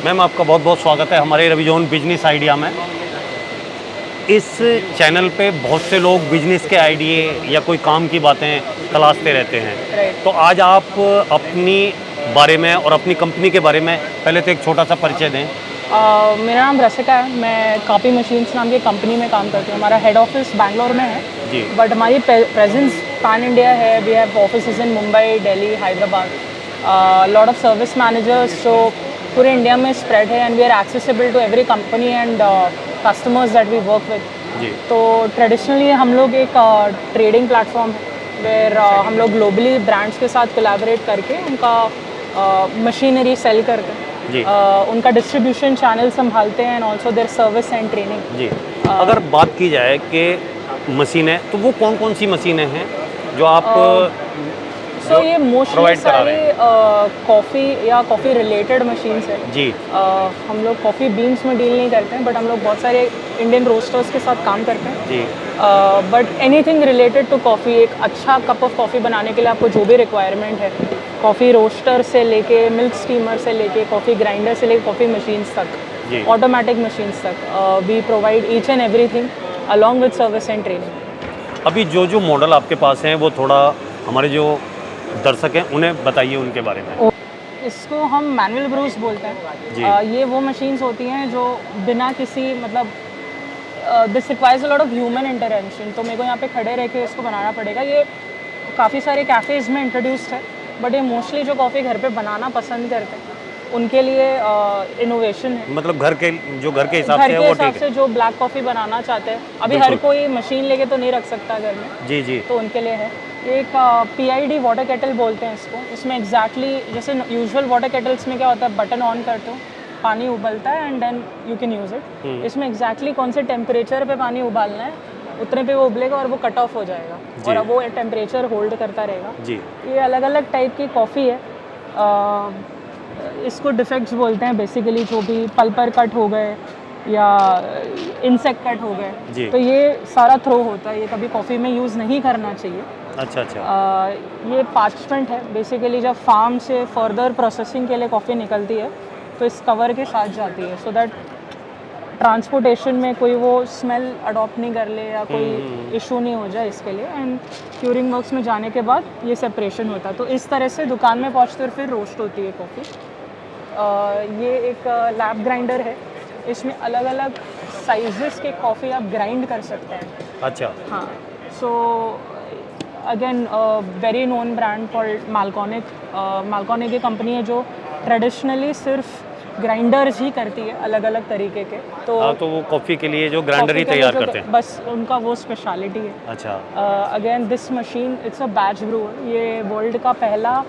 Ma'am आपका बहुत बहुत स्वागत है हमारे रविजोन बिजनेस आइडिया में। इस चैनल पे बहुत से लोग बिजनेस के आइडिए या कोई काम की बातें तलाशते रहते हैं। तो आज आप अपनी बारे में और अपनी कंपनी के बारे में पहले तो एक छोटा सा परिचय दें। मेरा नाम रसिका है। मैं कॉपी मशीन्स नाम की कंपनी में काम करती हूँ। हमारा हेड ऑफिस बैंगलोर में है जी। बट हमारी प्रेजेंस पैन इंडिया है। We have offices in Mumbai, Delhi, Hyderabad. Lot of service managers जो पूरे इंडिया में स्प्रेड है and we are accessible to every company and customers that we work with. जी। तो ट्रेडिशनली हम लोग एक ट्रेडिंग प्लेटफॉर्म है वेयर हम लोग ग्लोबली ब्रांड्स के साथ कोलैबोरेट करके उनका मशीनरी सेल करते हैं। जी। उनका डिस्ट्रीब्यूशन चैनल संभालते हैं and also their service and training. जी। अगर बात की जाए कि मशीनें, तो वो कौन कौन सी मशीनें हैं जो आप सो ये मोस्टली provide करा रहे सारी कॉफ़ी या कॉफ़ी रिलेटेड मशीन्स है। जी। हम लोग कॉफ़ी बीन्स में डील नहीं करते हैं बट हम लोग बहुत सारे इंडियन रोस्टर्स के साथ काम करते हैं। जी। But anything related to coffee, एक अच्छा कप ऑफ कॉफ़ी बनाने के लिए आपको जो भी रिक्वायरमेंट है, कॉफ़ी रोस्टर से लेके मिल्क स्टीमर से लेके कॉफ़ी ग्राइंडर से लेके कॉफ़ी मशीन्स तक, ऑटोमेटिक मशीन्स तक, we provide each and everything along with service and training. अभी जो जो मॉडल आपके पास हैं वो थोड़ा हमारे जो दर्शक हैं उन्हें बताइए उनके बारे में। इसको हम मैनुअल ब्रूस बोलते हैं। ये वो मशीन्स होती हैं जो बिना किसी मतलब this requires a lot of human intervention. तो मेरे को यहाँ पे खड़े रह के इसको बनाना पड़ेगा। ये काफ़ी सारे कैफ़ेज़ में इंट्रोड्यूस्ड है बट ये मोस्टली जो कॉफ़ी घर पे बनाना पसंद करते हैं उनके लिए इनोवेशन है। मतलब घर के हिसाब घर से के वो हिसाब ठीक से है। जो ब्लैक कॉफ़ी बनाना चाहते हैं, अभी हर कोई मशीन लेके तो नहीं रख सकता घर में। जी जी। तो उनके लिए है एक PID वाटर केटल बोलते हैं इसको। इसमें एग्जैक्टली जैसे यूजुअल वाटर केटल्स में क्या होता है, बटन ऑन करते हो, पानी उबलता है and then you can use it. इसमें एग्जैक्टली कौन से टेम्परेचर पे पानी उबालना है उतने पे वो उबलेगा और वो कट ऑफ हो जाएगा और अब वो टेम्परेचर होल्ड करता रहेगा। जी। ये अलग अलग टाइप की कॉफ़ी है। इसको डिफेक्ट्स बोलते हैं बेसिकली, जो भी पल्पर कट हो गए या इंसेक्ट कट हो गए तो ये सारा थ्रो होता है। ये कभी कॉफ़ी में यूज़ नहीं करना चाहिए। अच्छा अच्छा। ये पार्चमेंट है बेसिकली। जब फार्म से फर्दर प्रोसेसिंग के लिए कॉफ़ी निकलती है तो इस कवर के साथ जाती है सो दैट ट्रांसपोर्टेशन में कोई वो स्मेल अडॉप्ट नहीं कर ले या कोई इशू नहीं हो जाए इसके लिए। एंड क्यूरिंग वर्क्स में जाने के बाद ये सेपरेशन होता है। तो इस तरह से दुकान में पहुँचते फिर रोस्ट होती है कॉफ़ी। ये एक लैब ग्राइंडर है। इसमें अलग अलग साइजेस के कॉफ़ी आप ग्राइंड कर सकते हैं। अच्छा। हाँ। So again very known brand called मालकोनिक। मालकोनिक की कंपनी है जो ट्रेडिशनली सिर्फ ग्राइंडर्स ही करती है अलग अलग तरीके के। तो तो वो कॉफ़ी के लिए जो ग्राइंडर ही तैयार करते हैं, बस उनका वो स्पेशलिटी है। अच्छा। Again this machine it's a batch Breuer. ये वर्ल्ड का पहला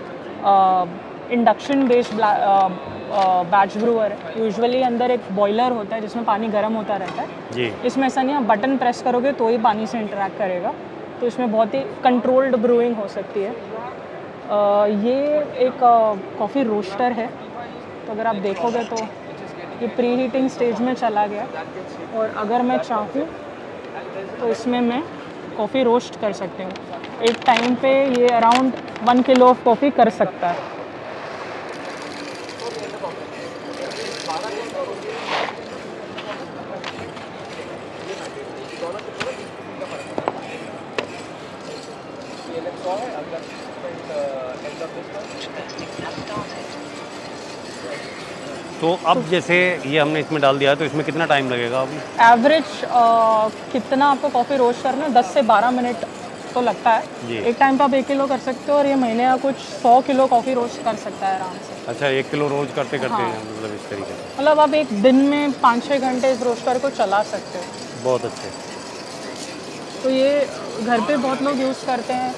इंडक्शन बेस्ड बैच ब्रूअर है। यूजुअली अंदर एक बॉयलर होता है जिसमें पानी गर्म होता रहता है जी। इसमें ऐसा नहीं, आप बटन प्रेस करोगे तो ही पानी से इंटरेक्ट करेगा। तो इसमें बहुत ही कंट्रोल्ड ब्रूइंग हो सकती है। ये एक कॉफ़ी रोस्टर है। तो अगर आप देखोगे तो ये प्री हीटिंग स्टेज में चला गया और अगर मैं चाहूँ तो इसमें मैं कॉफ़ी रोस्ट कर सकती हूँ। एक टाइम पे ये अराउंड 1 किलो ऑफ कॉफ़ी कर सकता है। तो अब जैसे ये हमने इसमें डाल दिया तो इसमें कितना टाइम लगेगा अभी? एवरेज कितना आपको कॉफ़ी रोस्ट करना है, 10 से 12 मिनट तो लगता है जी। एक टाइम पे आप 1 किलो कर सकते हो और ये महीने का कुछ 100 किलो कॉफ़ी रोस्ट कर सकता है आराम से। अच्छा, 1 किलो रोज करते करते हाँ। मतलब इस तरीके से। मतलब आप एक दिन में 5-6 घंटे इस रोस्टर को चला सकते हो। बहुत अच्छे। तो ये घर पे बहुत लोग यूज़ करते हैं।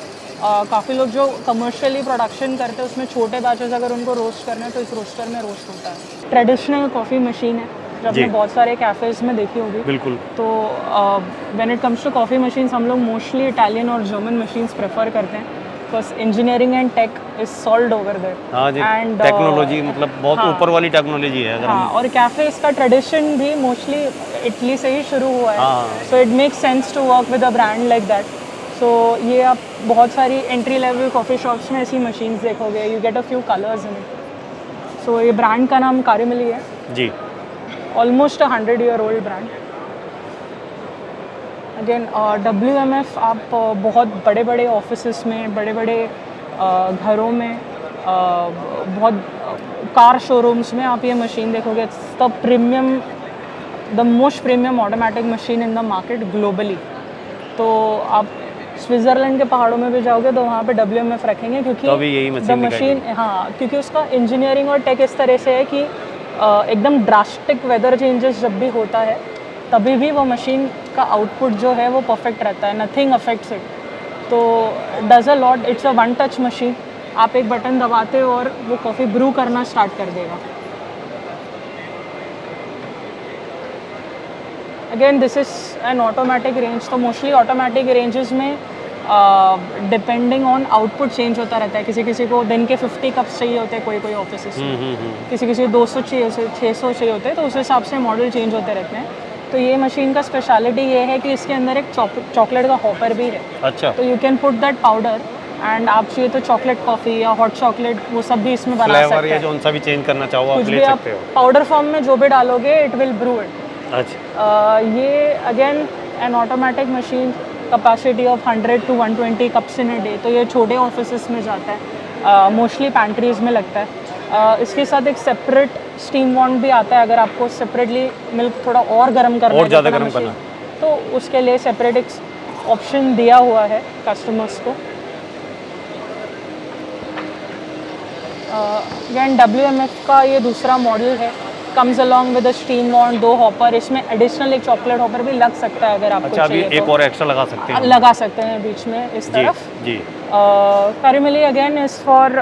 काफ़ी लोग जो कमर्शियली प्रोडक्शन करते हैं उसमें छोटे बैचेस अगर उनको रोस्ट करना है तो इस रोस्टर में रोस्ट होता है। ट्रेडिशनल कॉफ़ी मशीन है जो आपने बहुत सारे कैफ़ेज़ में देखी होगी। बिल्कुल। तो when it comes to coffee machines हम लोग मोस्टली इटालियन और जर्मन मशीन्स प्रेफर करते हैं because engineering and tech is solved over there. हाँ जी। एंड टेक्नोलॉजी मतलब बहुत ऊपर वाली टेक्नोलॉजी है अगर हाँ, और कैफ़ेज़ का ट्रेडिशन भी मोस्टली इटली से ही शुरू हुआ है। So it makes sense to work with a brand like that. So ये आप बहुत सारी एंट्री लेवल कॉफ़ी शॉप्स में ऐसी मशीन्स देखोगे। You get a few colours in it. So ये ब्रांड का नाम कारिमिली है, जी। Almost 100-year-old brand. Again WMF आप बहुत बड़े बड़े ऑफिसेस में, बड़े बड़े घरों में, बहुत कार शोरूम्स में आप ये मशीन देखोगे। The premium, the most premium automatic machine in the market globally. तो आप स्विट्ज़रलैंड के पहाड़ों में भी जाओगे तो वहाँ पे WMF रखेंगे, क्योंकि तभी यही मशीन हाँ, क्योंकि उसका इंजीनियरिंग और टेक इस तरह से है कि एकदम ड्रास्टिक वेदर चेंजेस जब भी होता है तभी भी वो मशीन का आउटपुट जो है वो परफेक्ट रहता है, नथिंग अफेक्ट्स इट। तो does a lot, it's a one touch machine. आप एक बटन दबाते हो और वो कॉफ़ी ब्रू करना स्टार्ट कर देगा। Again this is an automatic range. तो मोस्टली ऑटोमेटिक रेंजेस में डिपेंडिंग ऑन आउटपुट चेंज होता रहता है। किसी किसी को दिन के 50 कप्स चाहिए होते हैं, कोई कोई ऑफिस में, किसी किसी 200 चाहिए, 600 चाहिए होते हैं, तो उस हिसाब से मॉडल चेंज होते रहते हैं। तो ये मशीन का स्पेशलिटी ये है कि इसके अंदर एक चॉकलेट का हॉपर भी है। अच्छा। तो you can put that powder and आप चाहिए तो चॉकलेट कॉफ़ी या हॉट चॉकलेट वो सब भी इसमें बना सकते हैं। फ्लेवर या जो सा भी चेंज करना चाहो आप कुछ ले भी आप सकते हो। पाउडर फॉर्म में जो भी डालोगे इट विल ब्रू इट। अच्छा। ये again an automatic machine, capacity of 100 to 120 cups in a day. तो ये छोटे ऑफिसेस में जाता है, मोस्टली पैंट्रीज में लगता है। इसके साथ एक सेपरेट स्टीम वॉन्ड भी आता है। अगर आपको सेपरेटली मिल्क थोड़ा और गर्म करना और ज़्यादा गर्म करना, तो उसके लिए सेपरेट एक ऑप्शन दिया हुआ है कस्टमर्स को। अगेन WMF का ये दूसरा मॉडल है, comes along with steam wand, 2 hopper. इसमें एडिशनल एक चॉकलेट हॉपर भी लग सकता है अगर आपको अच्छा, अभी चाहिए एक और एक्स्ट्रा लगा सकते हैं। लगा सकते हैं बीच में इस तरफ। जी। Carimali again is for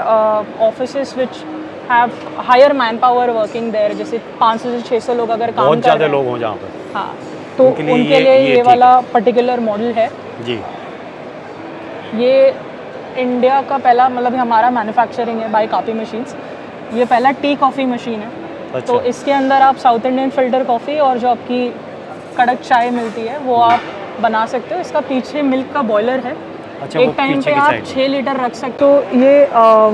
offices which have higher man power working there, जैसे 500 से 600 लोग अगर काम बहुत कर ज़्यादा रहे हैं, लोग हो जहाँ पर, हाँ, तो उनके लिए उनके लिए ये ठीक वाला पर्टिकुलर मॉडल है। जी। ये इंडिया का पहला, मतलब हमारा मैन्युफैक्चरिंग है बाय कॉफ़ी मशीन्स। ये पहला टी कॉफ़ी मशीन है। अच्छा। तो इसके अंदर आप साउथ इंडियन फ़िल्टर कॉफ़ी और जो आपकी कड़क चाय मिलती है वो आप बना सकते हो। इसका पीछे मिल्क का बॉयलर है। अच्छा, एक टाइम पे आप 6 लीटर रख सकते हो। ये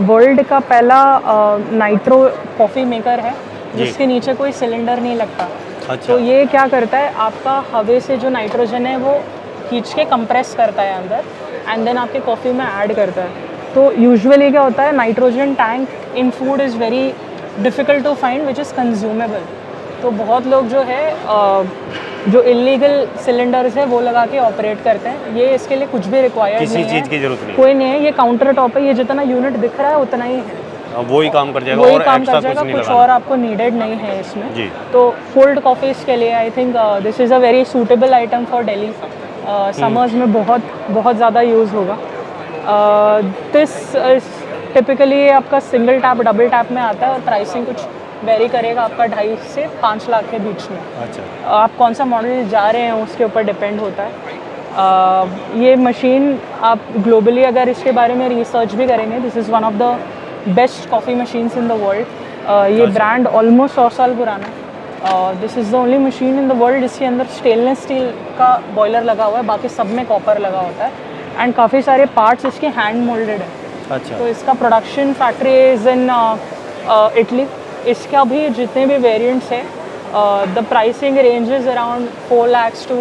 वर्ल्ड का पहला नाइट्रो कॉफ़ी मेकर है जिसके नीचे कोई सिलेंडर नहीं लगता। अच्छा। तो ये क्या करता है, आपका हवा से जो नाइट्रोजन है वो खींच के कंप्रेस करता है अंदर एंड देन आपके कॉफ़ी में ऐड करता है। तो यूजुअली क्या होता है, nitrogen tank in food is very difficult to find which is consumable. तो बहुत लोग जो है जो इलीगल सिलेंडर्स है वो लगा के ऑपरेट करते हैं। ये इसके लिए कुछ भी रिक्वायर्ड नहीं है, किसी चीज़ की जरूरत नहीं, कोई नहीं है। ये काउंटर टॉप है, ये जितना यूनिट दिख रहा है उतना ही है, वो ही काम कर जाएगा, वही और काम एक्स्ट्रा कर जाएगा, कुछ नहीं कुछ लगाना। और आपको नीडेड नहीं है इसमें जी। तो कोल्ड कॉफ़ीज़ के लिए I think this is a very suitable item for Delhi. Summers में बहुत ज़्यादा यूज़ होगा। दिस टिपिकली आपका सिंगल टैप डबल टैप में आता है और प्राइसिंग कुछ वेरी करेगा आपका 2.5 से 5 लाख के बीच में। अच्छा। आप कौन सा मॉडल जा रहे हैं उसके ऊपर डिपेंड होता है। ये मशीन आप ग्लोबली अगर इसके बारे में रिसर्च भी करेंगे, this is one of the best coffee machines in the world. ये ब्रांड ऑलमोस्ट 100 साल पुराना है। This is the only machine in the world जिसके अंदर स्टेनलेस स्टील का बॉयलर लगा हुआ है, बाकी सब में कॉपर लगा होता है एंड काफ़ी सारे पार्ट्स इसके हैंड मोल्डेड है। अच्छा। तो इसका production factory is in Italy. इसका भी जितने भी वेरिएंट्स हैं, the pricing ranges around 4 lakh to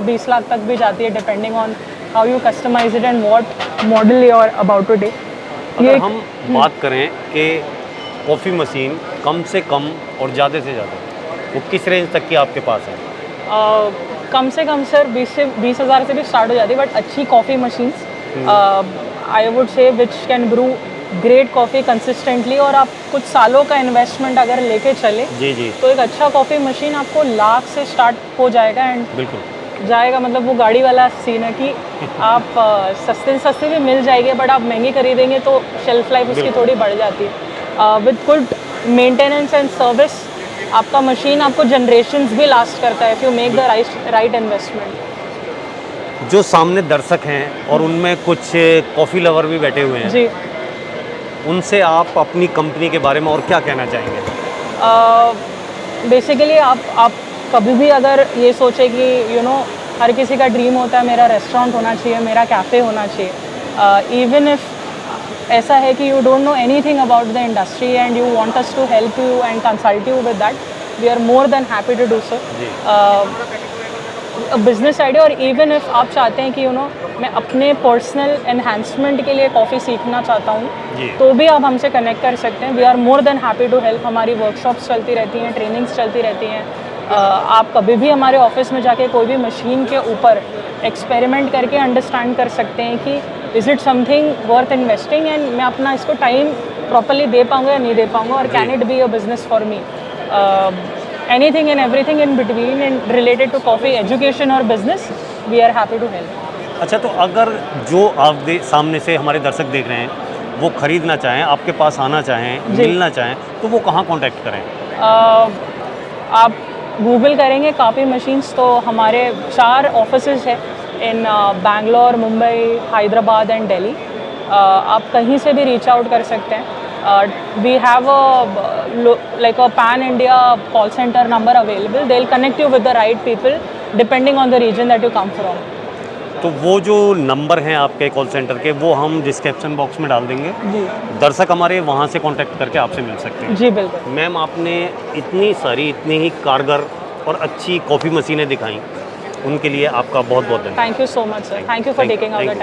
20 lakh तक भी जाती है, depending on how you customize it and what model you are about to take. अगर हम बात करें कि कॉफ़ी मशीन कम से कम और ज़्यादा से ज़्यादा वो किस रेंज तक की आपके पास है? कम से कम सर 20 हज़ार से भी स्टार्ट हो जाती है, बट अच्छी coffee machines I would say which can brew great coffee consistently. और आप कुछ सालों का इन्वेस्टमेंट अगर लेके चले जी। तो एक अच्छा कॉफ़ी मशीन आपको लाख से स्टार्ट हो जाएगा एंड बिल्कुल जाएगा। मतलब वो गाड़ी वाला सीन है कि आप सस्ते भी मिल जाएंगे, बट आप महंगी खरीदेंगे तो शेल्फ लाइफ उसकी थोड़ी बढ़ जाती है। With good maintenance and service आपका मशीन आपको जनरेशन्स भी लास्ट करता है if you make the right investment. जो सामने दर्शक हैं और उनमें कुछ कॉफ़ी लवर भी बैठे हुए हैं जी, उनसे आप अपनी कंपनी के बारे में और क्या कहना चाहेंगे? बेसिकली आप कभी भी अगर ये सोचे कि यू नो हर किसी का ड्रीम होता है मेरा रेस्टोरेंट होना चाहिए, मेरा कैफ़े होना चाहिए। इवन इफ़ ऐसा है कि you don't know anything about the industry and you want us to help you and consult you with that, we are more than happy to do so. Business idea, और even if आप चाहते हैं कि मैं अपने personal enhancement के लिए coffee सीखना चाहता हूँ, तो भी आप हमसे कनेक्ट कर सकते हैं। We are more than happy to help. हमारी वर्कशॉप्स चलती रहती हैं, ट्रेनिंग्स चलती रहती हैं। आप कभी भी हमारे ऑफिस में जाके कोई भी मशीन के ऊपर एक्सपेरिमेंट करके अंडरस्टैंड कर सकते हैं कि is it something worth investing, and मैं अपना इसको टाइम प्रॉपरली दे पाऊँगा या नहीं दे पाऊँगा, और can it be a business for me. Anything and everything in between and related to coffee education और business, we are happy to help. अच्छा, तो अगर जो आप सामने से हमारे दर्शक देख रहे हैं वो ख़रीदना चाहें, आपके पास आना चाहें, मिलना चाहें, तो वो कहाँ कांटेक्ट करें? आप गूगल करेंगे काफ़ी मशीन्स, तो हमारे 4 ऑफिसेज है इन बैंगलोर, मुंबई, हैदराबाद एंड दिल्ली। आप कहीं से भी रीच आउट कर सकते हैं। We have like a pan India call center number available. They'll connect you with the right people depending on the region that you come from. तो वो जो नंबर हैं आपके कॉल सेंटर के, वो हम डिस्क्रिप्शन बॉक्स में डाल देंगे। जी दर्शक हमारे वहाँ से कांटेक्ट करके आपसे मिल सकते हैं। जी बिल्कुल। मैम, आपने इतनी सारी, इतनी ही कारगर और अच्छी कॉफ़ी मशीनें दिखाई, उनके लिए आपका बहुत बहुत धन्यवाद। Thank you so much sir, thank you for taking out the time.